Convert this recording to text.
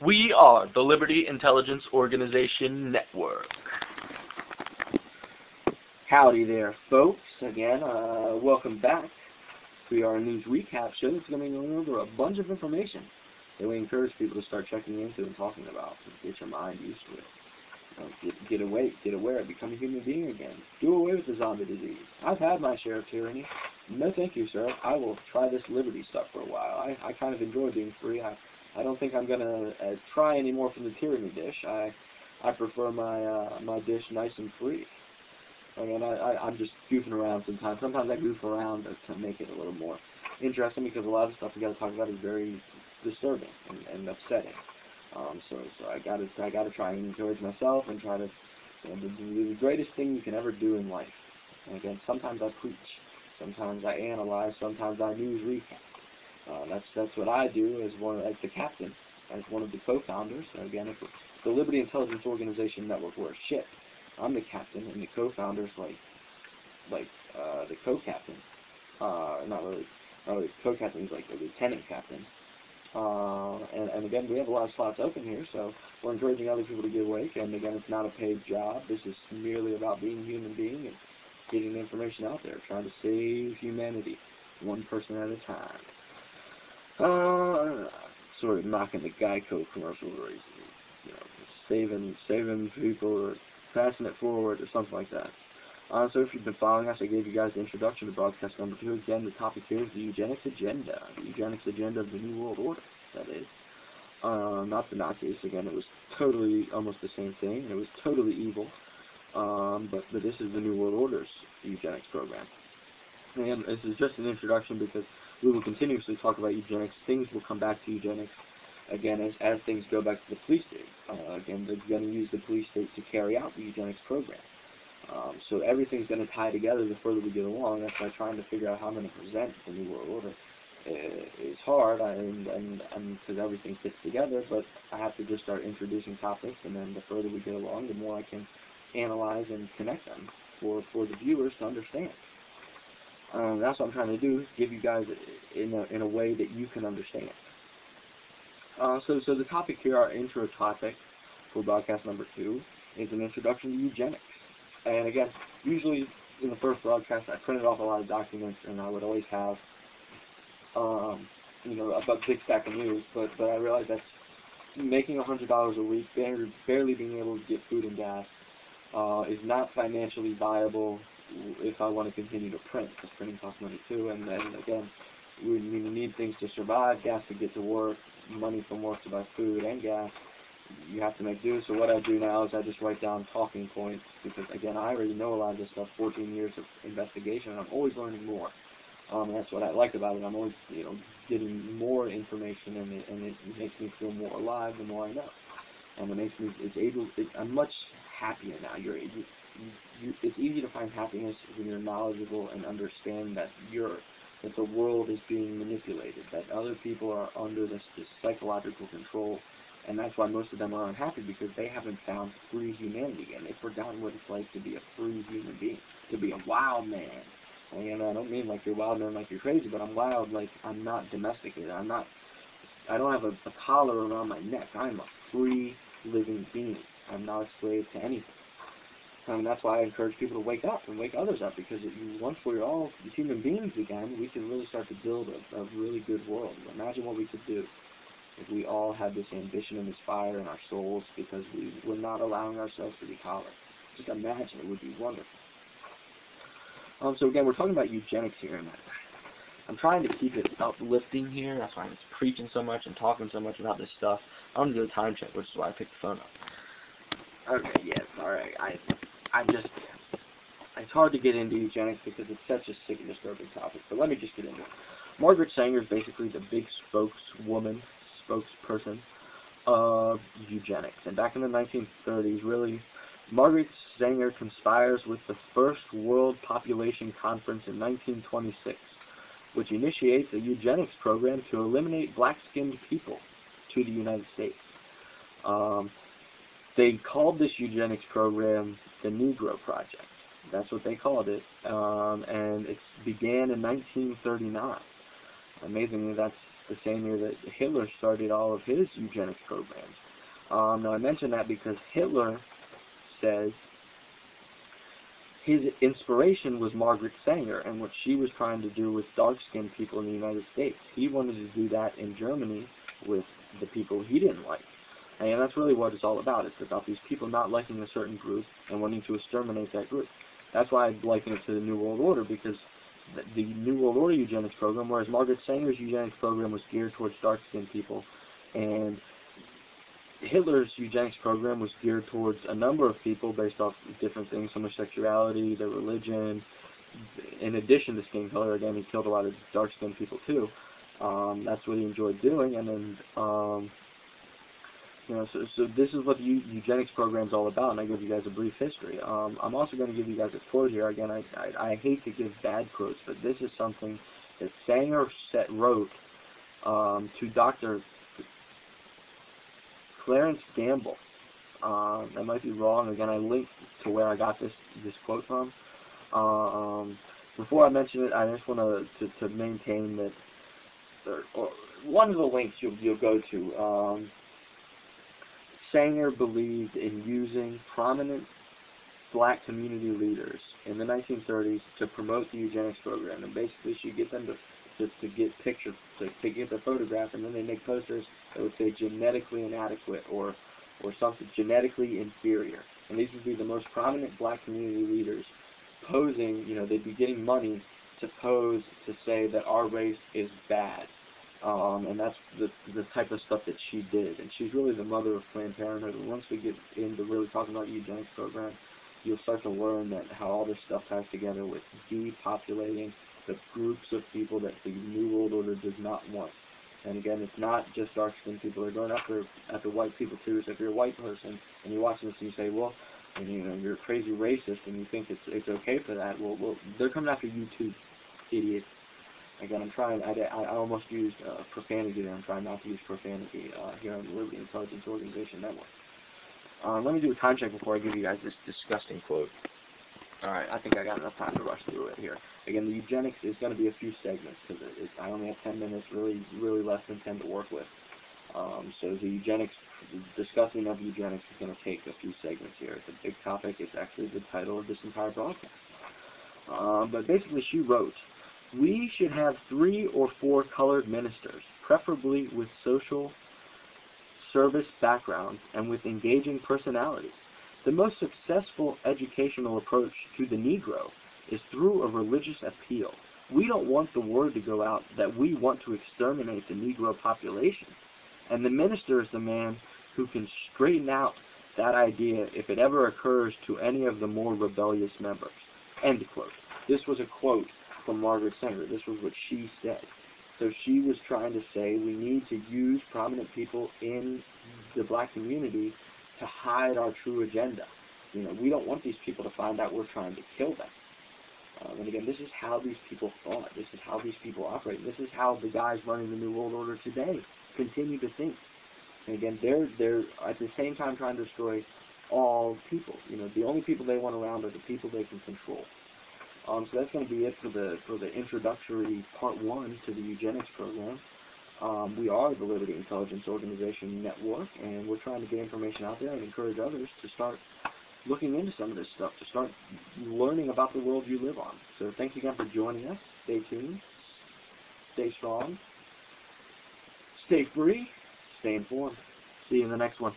We are the Liberty Intelligence Organization Network. Howdy there, folks. Again, welcome back to our news recap show. It's going to be going over a bunch of information that we encourage people to start checking into and talking about. Get your mind used to it. Get aware, become a human being again. Do away with the zombie disease. I've had my share of tyranny. No thank you, sir. I will try this liberty stuff for a while. I kind of enjoy being free. I don't think I'm going to try any more from the tyranny dish. I prefer my dish nice and free. Again, I'm just goofing around sometimes. Sometimes I goof around to make it a little more interesting, because a lot of stuff we got to talk about is very disturbing and upsetting. So I gotta try and encourage myself and try to do the greatest thing you can ever do in life. And again, sometimes I preach, sometimes I analyze, sometimes I news recap. That's what I do as the captain, as one of the co-founders. Again, if the Liberty Intelligence Organization Network were a ship, I'm the captain, and the co-founders like the co-captain. Not really co-captain. He's like the lieutenant captain. And again, we have a lot of slots open here, so we're encouraging other people to get awake. And again, it's not a paid job. This is merely about being a human being and getting the information out there, trying to save humanity, one person at a time. Sort of knocking the Geico commercial, where he's, saving people, or passing it forward, or something like that. So if you've been following us, I gave you guys the introduction to broadcast number 2. Again, the topic here is the eugenics agenda. The eugenics agenda of the New World Order, that is. Not the Nazis. Again, it was totally almost the same thing. It was totally evil. But this is the New World Order's eugenics program. And this is just an introduction, because we will continuously talk about eugenics. Things will come back to eugenics, again, as things go back to the police state. Again, they're going to use the police state to carry out the eugenics program. So everything's going to tie together the further we get along. That's why trying to figure out how I'm going to present the New World Order is hard, and because everything fits together, but I have to just start introducing topics, and then the further we get along, the more I can analyze and connect them for the viewers to understand. That's what I'm trying to do, give you guys in a way that you can understand. So the topic here, our intro topic for broadcast number 2, is an introduction to eugenics. And again, usually in the first broadcast, I printed off a lot of documents, and I would always have, a big stack of news. But I realized that making $100 a week, barely being able to get food and gas, is not financially viable if I want to continue to print, because printing costs money too. And then again, we need things to survive, gas to get to work, money from work to buy food and gas. You have to make do. So what I do now is I just write down talking points, because again, I already know a lot of this stuff. 14 years of investigation, and I'm always learning more. And that's what I like about it. I'm always, getting more information, and it makes me feel more alive the more I know. And it makes me I'm much happier now. It's easy to find happiness when you're knowledgeable and understand that the world is being manipulated, that other people are under this psychological control. And that's why most of them are unhappy, because they haven't found free humanity yet. They've forgotten what it's like to be a free human being, to be a wild man. And I don't mean like you're wild man like you're crazy, but I'm wild like I'm not domesticated. I don't have a collar around my neck. I'm a free living being. I'm not a slave to anything. And that's why I encourage people to wake up and wake others up, because once we're all human beings again, we can really start to build a really good world. Imagine what we could do if we all had this ambition and this fire in our souls, because we're not allowing ourselves to be collared. Just imagine, it would be wonderful. So again, we're talking about eugenics here, and I'm trying to keep it uplifting here. That's why I'm preaching so much and talking so much about this stuff. I'm going to do a time check, which is why I picked the phone up. Okay, yes, alright. It's hard to get into eugenics because it's such a sick and disturbing topic, but let me just get into it. Margaret Sanger is basically the big spokesperson of eugenics. And back in the 1930s, really, Margaret Sanger conspires with the First World Population Conference in 1926, which initiates a eugenics program to eliminate black-skinned people to the United States. They called this eugenics program the Negro Project. That's what they called it, and it began in 1939. Amazingly, that's the same year that Hitler started all of his eugenics programs. Now I mention that because Hitler says his inspiration was Margaret Sanger and what she was trying to do with dark-skinned people in the United States. He wanted to do that in Germany with the people he didn't like. And that's really what it's all about. It's about these people not liking a certain group and wanting to exterminate that group. That's why I liken it to the New World Order, because the New World Order eugenics program, whereas Margaret Sanger's eugenics program was geared towards dark-skinned people, and Hitler's eugenics program was geared towards a number of people based off different things, homosexuality, their religion, in addition to skin color. Again, he killed a lot of dark-skinned people too. That's what he enjoyed doing, and then, so this is what the eugenics program is all about, and I give you guys a brief history. I'm also going to give you guys a quote here. Again, I hate to give bad quotes, but this is something that Sanger wrote to Dr. Clarence Gamble. That might be wrong. Again, I linked to where I got this quote from. Before I mention it, I just want to maintain that one of the links you'll go to. Sanger believed in using prominent black community leaders in the 1930s to promote the eugenics program, and basically she'd get them to get pictures, to get their photograph, and then they make posters that would say genetically inadequate or something genetically inferior. And these would be the most prominent black community leaders posing. They'd be getting money to pose to say that our race is bad. And that's the type of stuff that she did. And she's really the mother of Planned Parenthood. And once we get into really talking about the eugenics program, you'll start to learn that how all this stuff ties together with depopulating the groups of people that the New World Order does not want. And again, it's not just dark-skinned people. They're going after white people too. So if you're a white person and you're watching this and you say, well, and you're a crazy racist and you think it's okay for that, well, they're coming after you too, idiots. Again, I almost used profanity there. I'm trying not to use profanity here on the Liberty Intelligence Organization Network. Let me do a time check before I give you guys this disgusting quote. Alright, I think I got enough time to rush through it here. Again, the eugenics is going to be a few segments, because I only have 10 minutes, really less than 10 to work with. So the discussing of eugenics is going to take a few segments here. It's a big topic. It's actually the title of this entire broadcast. But basically she wrote, "We should have 3 or 4 colored ministers, preferably with social service backgrounds and with engaging personalities. The most successful educational approach to the Negro is through a religious appeal. We don't want the word to go out that we want to exterminate the Negro population. And the minister is the man who can straighten out that idea if it ever occurs to any of the more rebellious members." End quote. This was a quote from Margaret Sanger. This was what she said. So she was trying to say we need to use prominent people in the black community to hide our true agenda. We don't want these people to find out we're trying to kill them. And again, this is how these people thought. This is how these people operate. This is how the guys running the New World Order today continue to think. And again, they're at the same time trying to destroy all people. The only people they want around are the people they can control. So that's going to be it for the introductory part 1 to the eugenics program. We are the Liberty Intelligence Organization Network, and we're trying to get information out there and encourage others to start looking into some of this stuff, to start learning about the world you live on. So thanks again for joining us. Stay tuned. Stay strong. Stay free. Stay informed. See you in the next one.